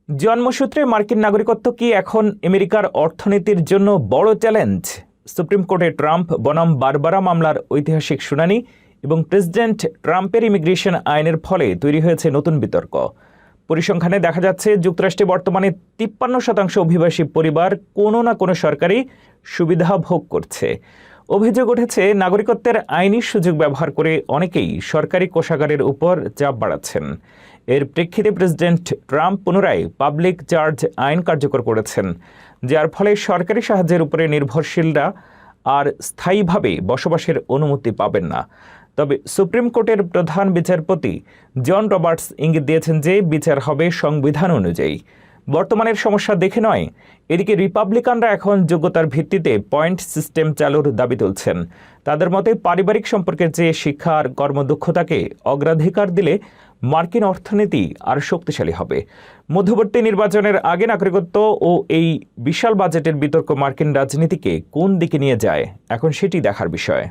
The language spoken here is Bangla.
জন্মসূত্রে মার্কিন নাগরিকত্ব কি এখন আমেরিকার অর্থনীতির জন্য বড় চ্যালেঞ্জ? সুপ্রিম কোর্টে ট্রাম্প বনাম বারবারা মামলার ঐতিহাসিক শুনানি এবং প্রেসিডেন্ট ট্রাম্পের ইমিগ্রেশন আইনের ফলে তৈরি হয়েছে নতুন বিতর্ক। পরিসংখ্যানে দেখা যাচ্ছে যুক্তরাষ্ট্রে বর্তমানে 53% অভিবাসী পরিবার কোনো না কোনো সরকারি সুবিধা ভোগ করছে। অভিযোগ উঠেছে নাগরিকত্বের আইনি সুযোগ ব্যবহার করে অনেকেই সরকারি কোষাগারের উপর চাপ বাড়াচ্ছেন। এর প্রেক্ষিতে প্রেসিডেন্ট ট্রাম্প পুনরায় পাবলিক চার্জ আইন কার্যকর করেছেন, যার ফলে সরকারি সাহায্যের উপরে নির্ভরশীলরা আর স্থায়ীভাবে বসবাসের অনুমতি পাবেন না। তবে সুপ্রিম কোর্টের প্রধান বিচারপতি জন রবার্টস ইঙ্গিত দিয়েছেন যে বিচার হবে সংবিধান অনুযায়ী, বর্তমানের সমস্যা দেখে নয়। এদিকে রিপাবলিকানরা এখন যোগ্যতার ভিত্তিতে পয়েন্ট সিস্টেম চালুর দাবি তুলছেন। তাদের মতে পারিবারিক সম্পর্কের চেয়ে শিক্ষা আর কর্মদক্ষতাকে অগ্রাধিকার দিলে মার্কিন অর্থনীতি আর শক্তিশালী হবে। মধ্যবর্তী নির্বাচনের আগে নাগরিকত্ব ও এই বিশাল বাজেটের বিতর্ক মার্কিন রাজনীতিকে কোন দিকে নিয়ে যায়, এখন সেটি দেখার বিষয়।